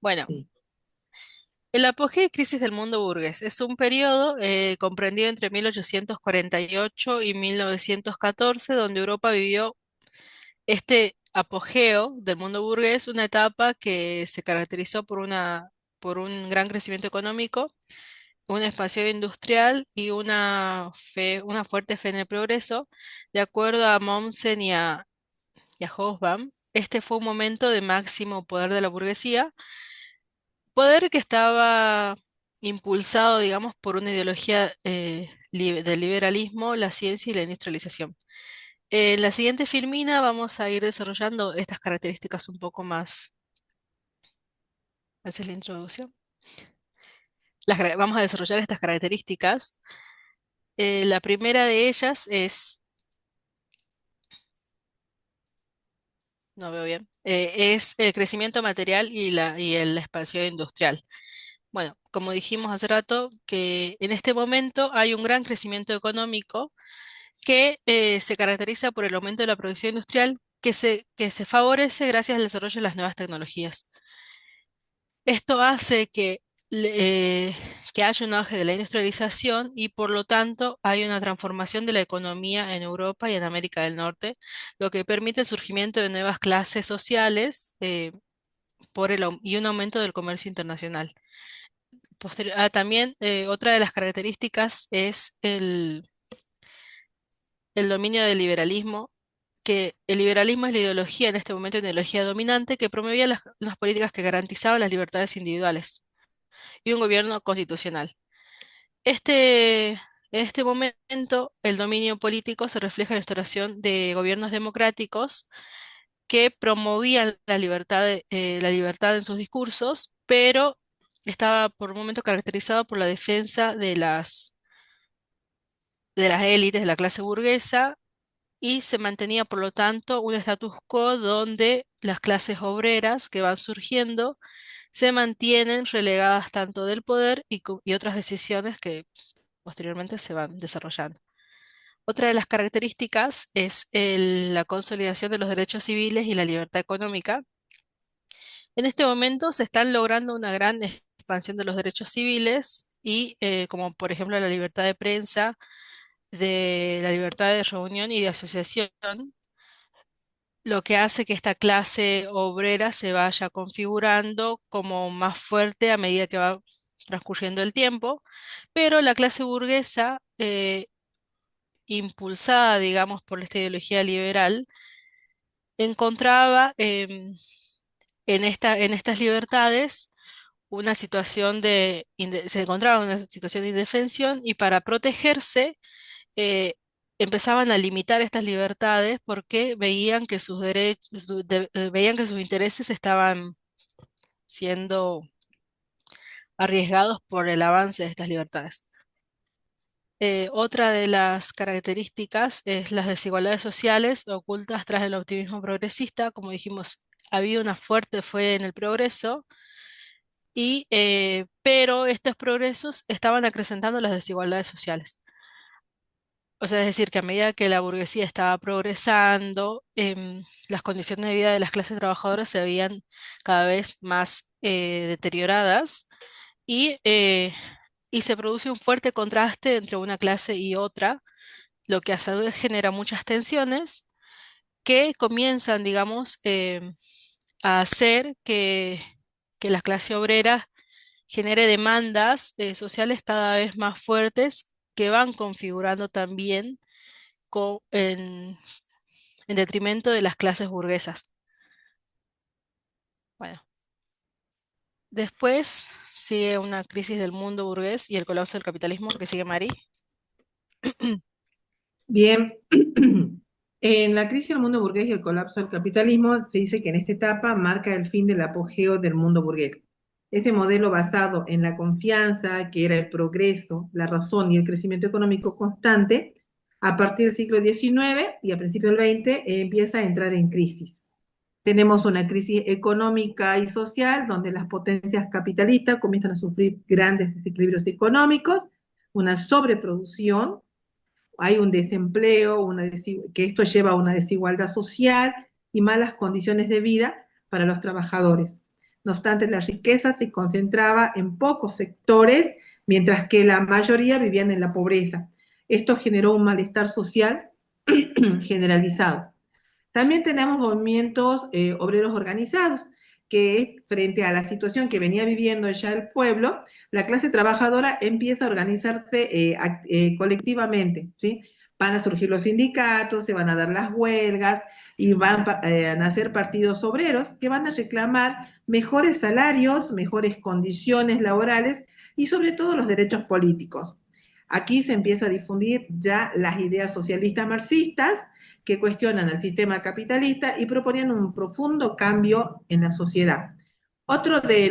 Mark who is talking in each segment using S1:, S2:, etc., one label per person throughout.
S1: Bueno,
S2: Sí.
S1: el apogeo y crisis del mundo burgués es un periodo comprendido entre 1848 y 1914, donde Europa vivió este apogeo del mundo burgués, una etapa que se caracterizó por un gran crecimiento económico, una expansión industrial y una fuerte fe en el progreso. De acuerdo a Mommsen y a Hobsbawm, este fue un momento de máximo poder de la burguesía, poder que estaba impulsado, digamos, por una ideología del liberalismo, la ciencia y la industrialización. En la siguiente filmina vamos a ir desarrollando estas características un poco más. Esa es la introducción. Vamos a desarrollar estas características. La primera de ellas es, no veo bien, es el crecimiento material y la expansión industrial. Bueno, como dijimos hace rato, que en este momento hay un gran crecimiento económico que se caracteriza por el aumento de la producción industrial que se favorece gracias al desarrollo de las nuevas tecnologías. Esto hace que haya un auge de la industrialización y por lo tanto hay una transformación de la economía en Europa y en América del Norte, lo que permite el surgimiento de nuevas clases sociales y un aumento del comercio internacional. También otra de las características es el dominio del liberalismo, que el liberalismo es la ideología, en este momento una ideología dominante, que promovía las políticas que garantizaban las libertades individuales y un gobierno constitucional. En este momento, el dominio político se refleja en la instauración de gobiernos democráticos que promovían la libertad en sus discursos, pero estaba por un momento caracterizado por la defensa de las élites de la clase burguesa y se mantenía, por lo tanto, un status quo donde las clases obreras que van surgiendo se mantienen relegadas tanto del poder y otras decisiones que posteriormente se van desarrollando. Otra de las características es la consolidación de los derechos civiles y la libertad económica. En este momento se están logrando una gran expansión de los derechos civiles y como por ejemplo la libertad de prensa, de la libertad de reunión y de asociación, lo que hace que esta clase obrera se vaya configurando como más fuerte a medida que va transcurriendo el tiempo, pero la clase burguesa, impulsada, digamos, por esta ideología liberal, encontraba en estas libertades una situación se encontraba en una situación de indefensión y para protegerse eh, empezaban a limitar estas libertades porque veían que sus derechos, veían que sus intereses estaban siendo arriesgados por el avance de estas libertades. Otra de las características es las desigualdades sociales ocultas tras el optimismo progresista. Como dijimos, había una fuerte fe en el progreso, pero estos progresos estaban acrecentando las desigualdades sociales. O sea, es decir, que a medida que la burguesía estaba progresando, las condiciones de vida de las clases trabajadoras se veían cada vez más deterioradas y, eh, y se produce un fuerte contraste entre una clase y otra, lo que a su vez genera muchas tensiones que comienzan, digamos, a hacer que la clase obrera genere demandas sociales cada vez más fuertes que van configurando también co- en, en detrimento de las clases burguesas. Bueno, después sigue una crisis del mundo burgués y el colapso del capitalismo, que sigue Mari.
S2: Bien, en la crisis del mundo burgués y el colapso del capitalismo se dice que en esta etapa marca el fin del apogeo del mundo burgués. Ese modelo basado en la confianza, que era el progreso, la razón y el crecimiento económico constante, a partir del siglo XIX y a principios del XX empieza a entrar en crisis. Tenemos una crisis económica y social donde las potencias capitalistas comienzan a sufrir grandes desequilibrios económicos, una sobreproducción, hay un desempleo, que esto lleva a una desigualdad social y malas condiciones de vida para los trabajadores. No obstante, la riqueza se concentraba en pocos sectores, mientras que la mayoría vivían en la pobreza. Esto generó un malestar social generalizado. También tenemos movimientos obreros organizados, que frente a la situación que venía viviendo ya el pueblo, la clase trabajadora empieza a organizarse colectivamente, ¿sí? Van a surgir los sindicatos, se van a dar las huelgas y van a nacer partidos obreros que van a reclamar mejores salarios, mejores condiciones laborales y sobre todo los derechos políticos. Aquí se empieza a difundir ya las ideas socialistas marxistas que cuestionan el sistema capitalista y proponían un profundo cambio en la sociedad. Otro de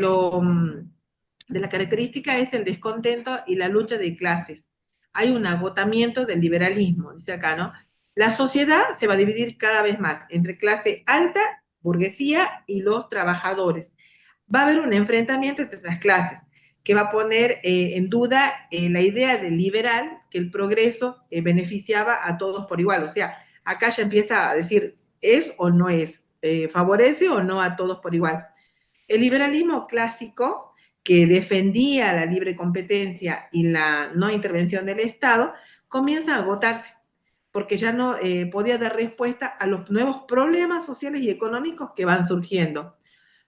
S2: la característica es el descontento y la lucha de clases. Hay un agotamiento del liberalismo, dice acá, ¿no? La sociedad se va a dividir cada vez más entre clase alta, burguesía y los trabajadores. Va a haber un enfrentamiento entre las clases que va a poner en duda la idea del liberal, que el progreso beneficiaba a todos por igual. O sea, acá ya empieza a decir, ¿es o no es? ¿Favorece o no a todos por igual? El liberalismo clásico, que defendía la libre competencia y la no intervención del Estado, comienza a agotarse, porque ya no podía dar respuesta a los nuevos problemas sociales y económicos que van surgiendo.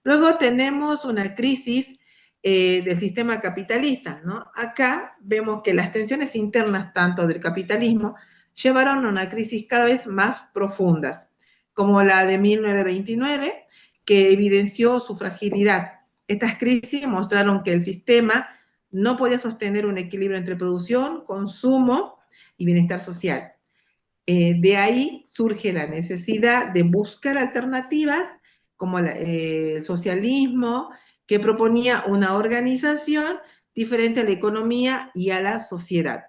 S2: Luego tenemos una crisis del sistema capitalista, ¿no? Acá vemos que las tensiones internas tanto del capitalismo llevaron a una crisis cada vez más profundas, como la de 1929, que evidenció su fragilidad. Estas crisis mostraron que el sistema no podía sostener un equilibrio entre producción, consumo y bienestar social. De ahí surge la necesidad de buscar alternativas como el socialismo, que proponía una organización diferente a la economía y a la sociedad.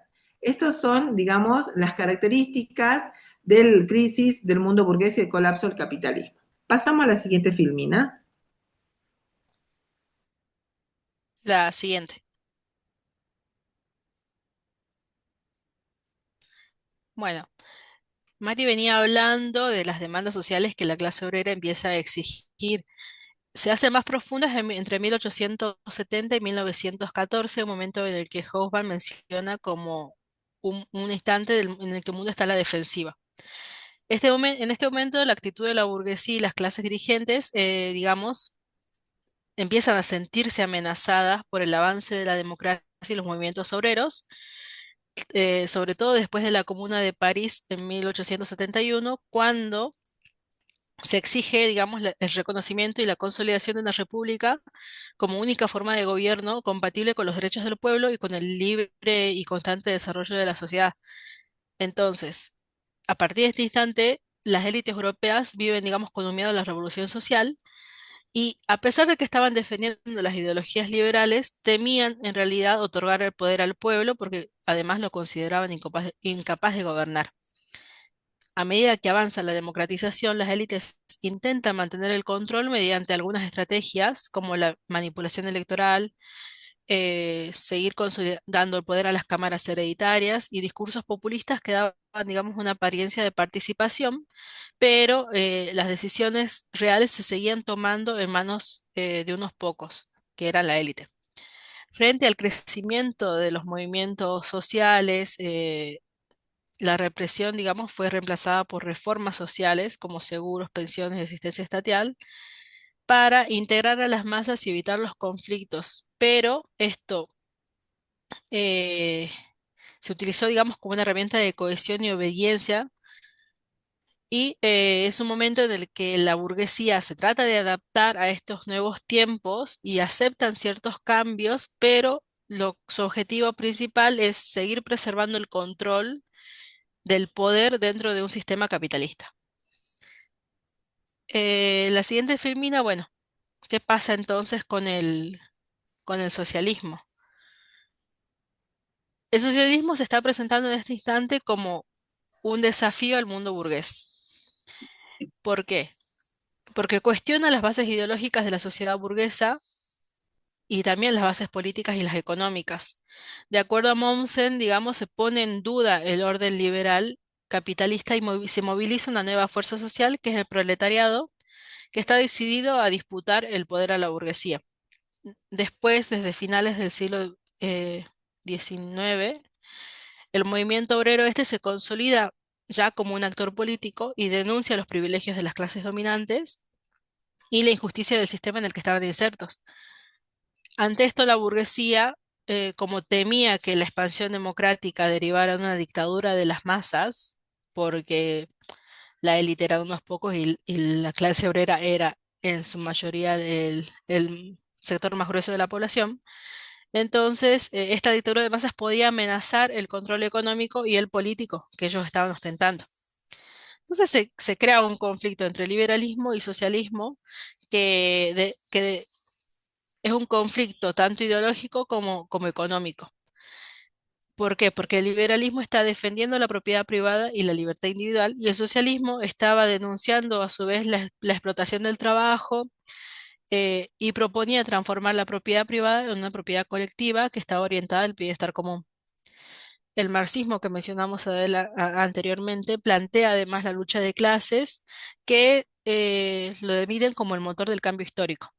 S2: Estas son, digamos, las características del crisis del mundo burgués y el colapso del capitalismo. Pasamos a la siguiente filmina.
S1: La siguiente. Bueno, Mari venía hablando de las demandas sociales que la clase obrera empieza a exigir. Se hacen más profundas entre 1870 y 1914, un momento en el que Hobsbawm menciona como un instante en el que el mundo está a la defensiva. En este momento, la actitud de la burguesía y las clases dirigentes, digamos, empiezan a sentirse amenazadas por el avance de la democracia y los movimientos obreros, sobre todo después de la Comuna de París en 1871, cuando se exige, digamos, el reconocimiento y la consolidación de una república como única forma de gobierno compatible con los derechos del pueblo y con el libre y constante desarrollo de la sociedad. Entonces, a partir de este instante, las élites europeas viven, digamos, con un miedo a la revolución social y a pesar de que estaban defendiendo las ideologías liberales, temían en realidad otorgar el poder al pueblo porque además lo consideraban incapaz de gobernar. A medida que avanza la democratización, las élites intentan mantener el control mediante algunas estrategias como la manipulación electoral, seguir dando el poder a las cámaras hereditarias y discursos populistas que daban, digamos, una apariencia de participación, pero las decisiones reales se seguían tomando en manos de unos pocos, que era la élite. Frente al crecimiento de los movimientos sociales, la represión, digamos, fue reemplazada por reformas sociales como seguros, pensiones y asistencia estatal para integrar a las masas y evitar los conflictos. Pero esto eh, se utilizó, digamos, como una herramienta de cohesión y obediencia y es un momento en el que la burguesía se trata de adaptar a estos nuevos tiempos y aceptan ciertos cambios, pero su objetivo principal es seguir preservando el control del poder dentro de un sistema capitalista. La siguiente filmina, bueno, ¿qué pasa entonces con el socialismo? El socialismo se está presentando en este instante como un desafío al mundo burgués. ¿Por qué? Porque cuestiona las bases ideológicas de la sociedad burguesa y también las bases políticas y las económicas. De acuerdo a Mommsen, digamos, se pone en duda el orden liberal capitalista y se moviliza una nueva fuerza social que es el proletariado, que está decidido a disputar el poder a la burguesía. Después, desde finales del siglo XIX, el movimiento obrero este se consolida ya como un actor político y denuncia los privilegios de las clases dominantes y la injusticia del sistema en el que estaban insertos. Ante esto, la burguesía, como temía que la expansión democrática derivara en una dictadura de las masas, porque la élite era de unos pocos y la clase obrera era en su mayoría el sector más grueso de la población, entonces esta dictadura de masas podía amenazar el control económico y el político que ellos estaban ostentando. Entonces se crea un conflicto entre liberalismo y socialismo que es un conflicto tanto ideológico como económico. ¿Por qué? Porque el liberalismo está defendiendo la propiedad privada y la libertad individual y el socialismo estaba denunciando a su vez la explotación del trabajo y proponía transformar la propiedad privada en una propiedad colectiva que estaba orientada al bienestar común. El marxismo que mencionamos anteriormente plantea además la lucha de clases que lo dividen como el motor del cambio histórico.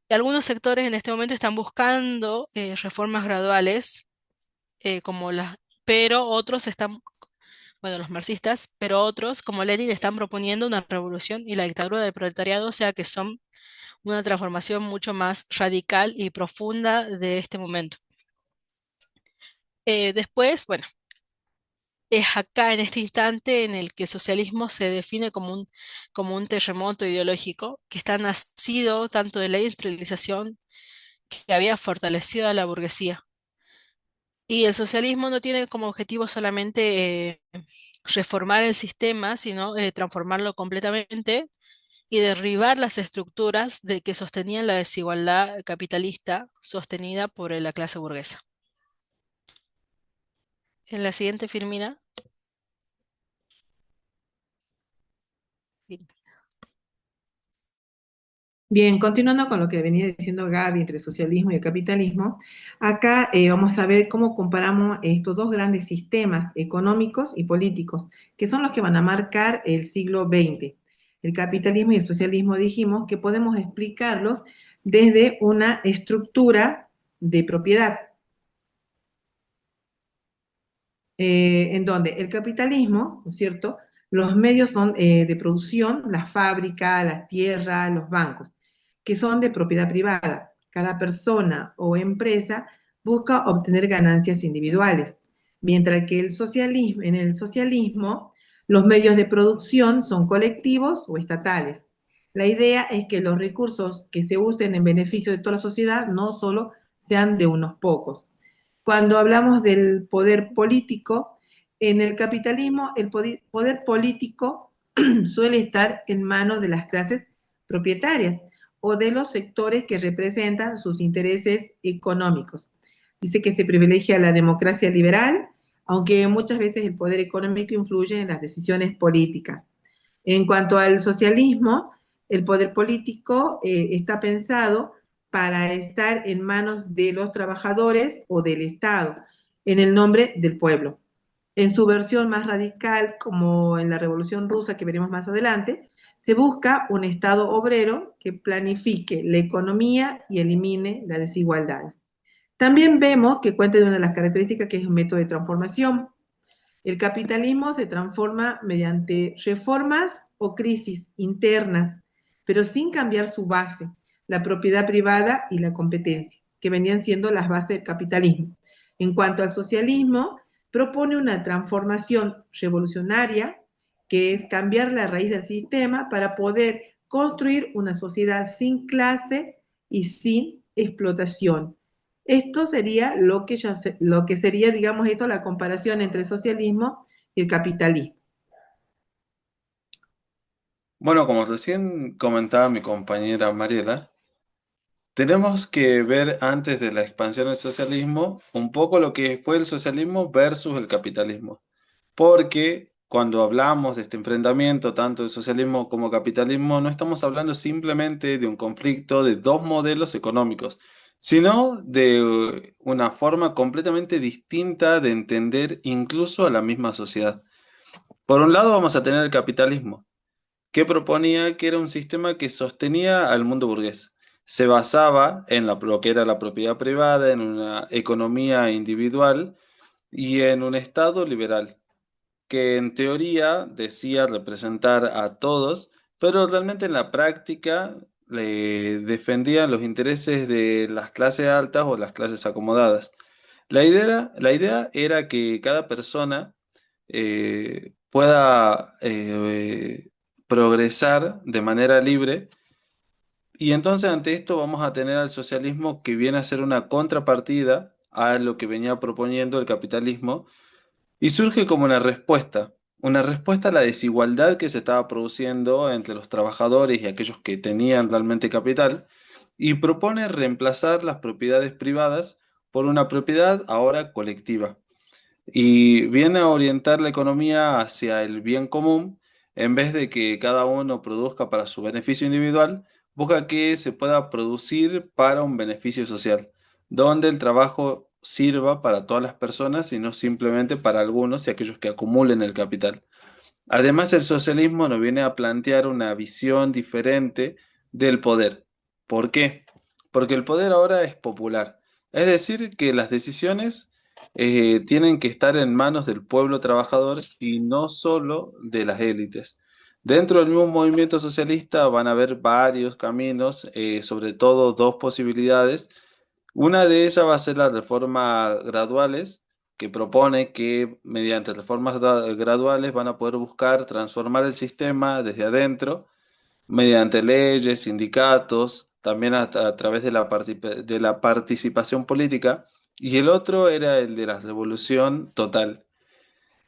S1: Y algunos sectores en este momento están buscando reformas graduales, como pero otros están, bueno, los marxistas, pero otros, como Lenin, están proponiendo una revolución y la dictadura del proletariado, o sea que son una transformación mucho más radical y profunda de este momento. Después, bueno, es acá en este instante en el que el socialismo se define como un terremoto ideológico que está nacido tanto de la industrialización que había fortalecido a la burguesía. Y el socialismo no tiene como objetivo solamente reformar el sistema, sino transformarlo completamente y derribar las estructuras de que sostenían la desigualdad capitalista sostenida por la clase burguesa. En la siguiente filmina.
S2: Bien, continuando con lo que venía diciendo Gaby entre el socialismo y el capitalismo, acá vamos a ver cómo comparamos estos dos grandes sistemas económicos y políticos, que son los que van a marcar el siglo XX. El capitalismo y el socialismo dijimos que podemos explicarlos desde una estructura de propiedad, en donde el capitalismo, ¿no es cierto? Los medios son de producción, las fábricas, las tierras, los bancos, que son de propiedad privada. Cada persona o empresa busca obtener ganancias individuales, mientras que en el socialismo los medios de producción son colectivos o estatales. La idea es que los recursos que se usen en beneficio de toda la sociedad no solo sean de unos pocos. Cuando hablamos del poder político, en el capitalismo el poder político suele estar en manos de las clases propietarias o de los sectores que representan sus intereses económicos. Dice que se privilegia la democracia liberal, aunque muchas veces el poder económico influye en las decisiones políticas. En cuanto al socialismo, el poder político está pensado para estar en manos de los trabajadores o del Estado, en el nombre del pueblo. En su versión más radical, como en la Revolución Rusa que veremos más adelante, se busca un Estado obrero que planifique la economía y elimine las desigualdades. También vemos que cuenta de una de las características que es un método de transformación. El capitalismo se transforma mediante reformas o crisis internas, pero sin cambiar su base, la propiedad privada y la competencia, que venían siendo las bases del capitalismo. En cuanto al socialismo, propone una transformación revolucionaria, que es cambiar la raíz del sistema para poder construir una sociedad sin clase y sin explotación. Esto sería lo que sería, digamos, esto la comparación entre el socialismo y el capitalismo.
S3: Bueno, como recién comentaba mi compañera Mariela, tenemos que ver antes de la expansión del socialismo un poco lo que fue el socialismo versus el capitalismo. Porque cuando hablamos de este enfrentamiento, tanto de socialismo como capitalismo, no estamos hablando simplemente de un conflicto de dos modelos económicos, sino de una forma completamente distinta de entender incluso a la misma sociedad. Por un lado vamos a tener el capitalismo, que proponía que era un sistema que sostenía al mundo burgués. Se basaba en lo que era la propiedad privada, en una economía individual y en un Estado liberal, que en teoría decía representar a todos, pero realmente en la práctica le defendían los intereses de las clases altas o las clases acomodadas. La idea era que cada persona pueda progresar de manera libre, y entonces ante esto vamos a tener al socialismo, que viene a ser una contrapartida a lo que venía proponiendo el capitalismo, y surge como una respuesta a la desigualdad que se estaba produciendo entre los trabajadores y aquellos que tenían realmente capital, y propone reemplazar las propiedades privadas por una propiedad ahora colectiva. Y viene a orientar la economía hacia el bien común, en vez de que cada uno produzca para su beneficio individual, busca que se pueda producir para un beneficio social, donde el trabajo sirva para todas las personas y no simplemente para algunos y aquellos que acumulen el capital. Además, el socialismo nos viene a plantear una visión diferente del poder. ¿Por qué? Porque el poder ahora es popular. Es decir, que las decisiones tienen que estar en manos del pueblo trabajador y no solo de las élites. Dentro del mismo movimiento socialista van a haber varios caminos, sobre todo dos posibilidades. Una de ellas va a ser las reformas graduales, que propone que mediante reformas graduales van a poder buscar transformar el sistema desde adentro, mediante leyes, sindicatos, también a través de de la participación política. Y el otro era el de la revolución total.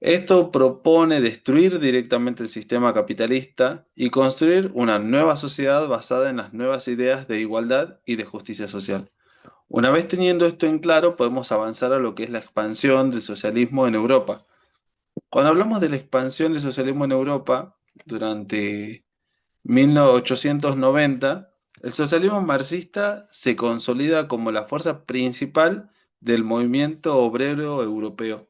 S3: Esto propone destruir directamente el sistema capitalista y construir una nueva sociedad basada en las nuevas ideas de igualdad y de justicia social. Una vez teniendo esto en claro, podemos avanzar a lo que es la expansión del socialismo en Europa. Cuando hablamos de la expansión del socialismo en Europa, durante 1890, el socialismo marxista se consolida como la fuerza principal del movimiento obrero europeo.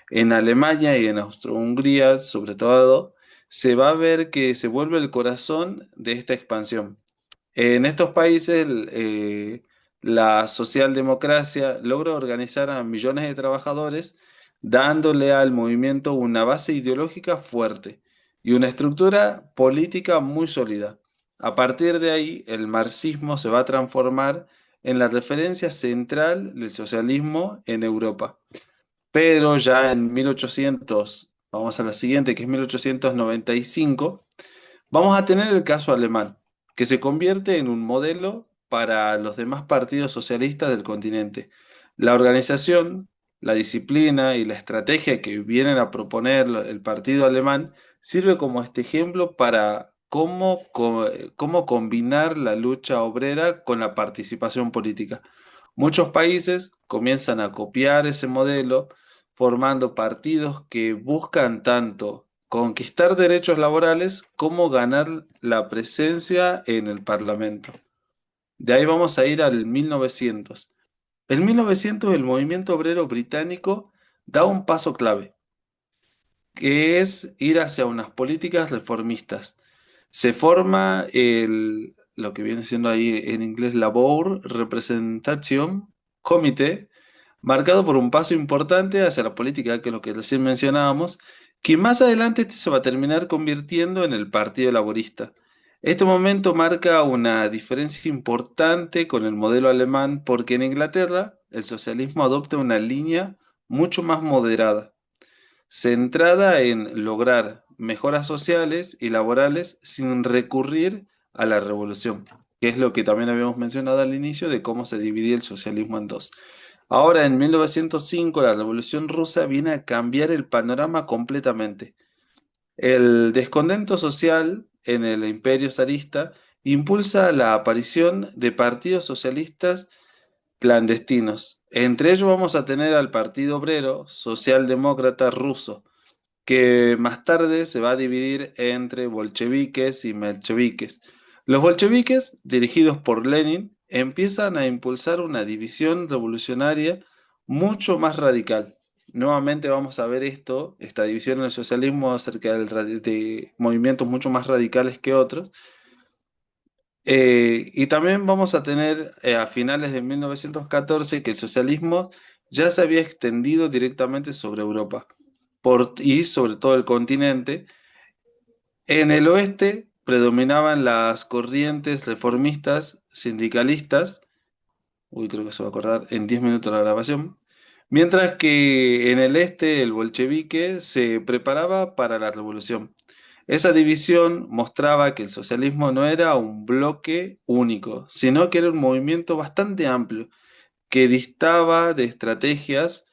S3: En Alemania y en Austro-Hungría, sobre todo, se va a ver que se vuelve el corazón de esta expansión. En estos países, la socialdemocracia logra organizar a millones de trabajadores, dándole al movimiento una base ideológica fuerte y una estructura política muy sólida. A partir de ahí, el marxismo se va a transformar en la referencia central del socialismo en Europa. Pero ya en 1800, vamos a la siguiente, que es 1895, vamos a tener el caso alemán, que se convierte en un modelo para los demás partidos socialistas del continente. La organización, la disciplina y la estrategia que vienen a proponer el partido alemán sirve como este ejemplo para cómo combinar la lucha obrera con la participación política. Muchos países comienzan a copiar ese modelo, formando partidos que buscan tanto conquistar derechos laborales como ganar la presencia en el Parlamento. De ahí vamos a ir al 1900. En 1900 el movimiento obrero británico da un paso clave, que es ir hacia unas políticas reformistas. Se forma lo que viene siendo ahí en inglés Labour Representation Committee, marcado por un paso importante hacia la política, que es lo que recién mencionábamos, que más adelante este se va a terminar convirtiendo en el Partido Laborista. Este momento marca una diferencia importante con el modelo alemán, porque en Inglaterra el socialismo adopta una línea mucho más moderada, centrada en lograr mejoras sociales y laborales sin recurrir a la revolución, que es lo que también habíamos mencionado al inicio de cómo se dividía el socialismo en dos. Ahora, en 1905, la Revolución Rusa viene a cambiar el panorama completamente. El descontento social en el imperio zarista impulsa la aparición de partidos socialistas clandestinos. Entre ellos vamos a tener al Partido Obrero Socialdemócrata Ruso, que más tarde se va a dividir entre bolcheviques y mencheviques. Los bolcheviques, dirigidos por Lenin, empiezan a impulsar una división revolucionaria mucho más radical. nuevamente vamos a ver esta división en el socialismo acerca de movimientos mucho más radicales que otros. Y también vamos a tener a finales de 1914 que el socialismo ya se había extendido directamente sobre Europa y sobre todo el continente. En el oeste predominaban las corrientes reformistas, sindicalistas. Uy, creo que se va a acordar en 10 minutos la grabación. Mientras que en el este el bolchevique se preparaba para la revolución. Esa división mostraba que el socialismo no era un bloque único, sino que era un movimiento bastante amplio, que distaba de estrategias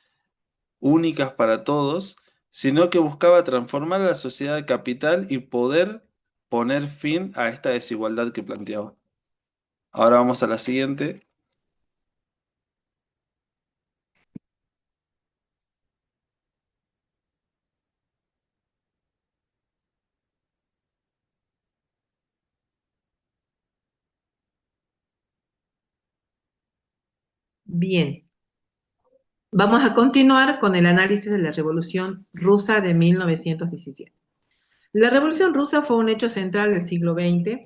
S3: únicas para todos, sino que buscaba transformar a la sociedad capital y poder poner fin a esta desigualdad que planteaba. Ahora vamos a la siguiente.
S2: Bien, vamos a continuar con el análisis de la Revolución Rusa de 1917. La Revolución Rusa fue un hecho central del siglo XX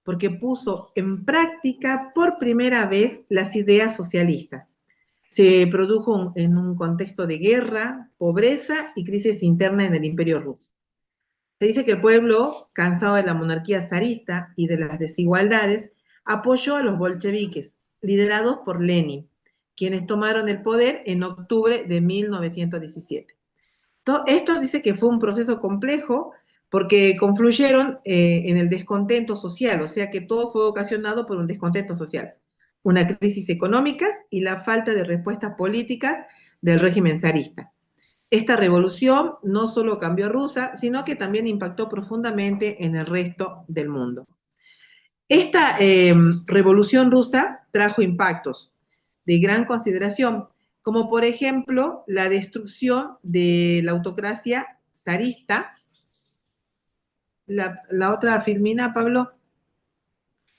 S2: porque puso en práctica por primera vez las ideas socialistas. Se produjo en un contexto de guerra, pobreza y crisis interna en el Imperio ruso. Se dice que el pueblo, cansado de la monarquía zarista y de las desigualdades, apoyó a los bolcheviques, liderados por Lenin, quienes tomaron el poder en octubre de 1917. Esto dice que fue un proceso complejo porque confluyeron en el descontento social, o sea que todo fue ocasionado por un descontento social, una crisis económica y la falta de respuestas políticas del régimen zarista. Esta revolución no solo cambió Rusia, sino que también impactó profundamente en el resto del mundo. Esta revolución rusa trajo impactos de gran consideración, como por ejemplo la destrucción de la autocracia zarista. La otra filmina, Pablo,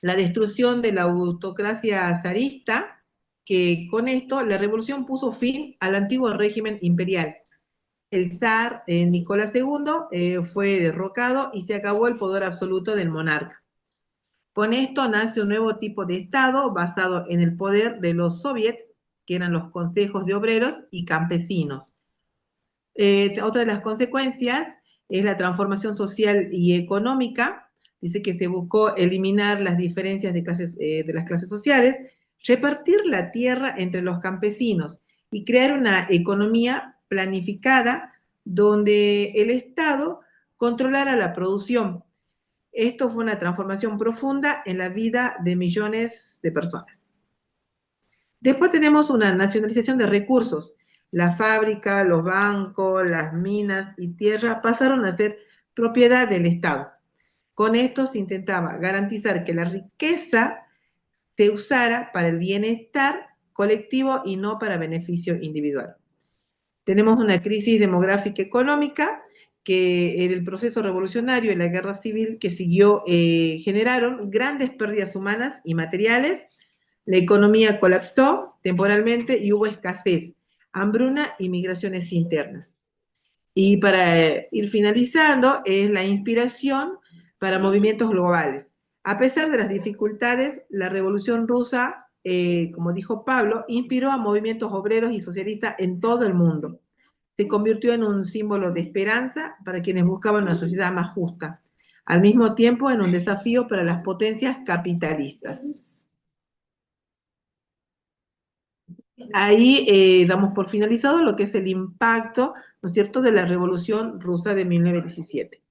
S2: la destrucción de la autocracia zarista, que con esto la revolución puso fin al antiguo régimen imperial. El zar Nicolás II fue derrocado y se acabó el poder absoluto del monarca. Con esto nace un nuevo tipo de Estado basado en el poder de los soviets, que eran los consejos de obreros y campesinos. Otra de las consecuencias es la transformación social y económica. Dice que se buscó eliminar las diferencias de las clases sociales, repartir la tierra entre los campesinos y crear una economía planificada donde el Estado controlara la producción. Esto fue una transformación profunda en la vida de millones de personas. Después tenemos una nacionalización de recursos. La fábrica, los bancos, las minas y tierra pasaron a ser propiedad del Estado. Con esto se intentaba garantizar que la riqueza se usara para el bienestar colectivo y no para beneficio individual. Tenemos una crisis demográfica económica que en el proceso revolucionario y la guerra civil que siguió generaron grandes pérdidas humanas y materiales. La economía colapsó temporalmente y hubo escasez, hambruna y migraciones internas. Y para ir finalizando, es la inspiración para movimientos globales. A pesar de las dificultades, la Revolución Rusa, como dijo Pablo, inspiró a movimientos obreros y socialistas en todo el mundo. Se convirtió en un símbolo de esperanza para quienes buscaban una sociedad más justa, al mismo tiempo en un desafío para las potencias capitalistas. Ahí damos por finalizado lo que es el impacto, ¿no es cierto?, de la Revolución Rusa de 1917.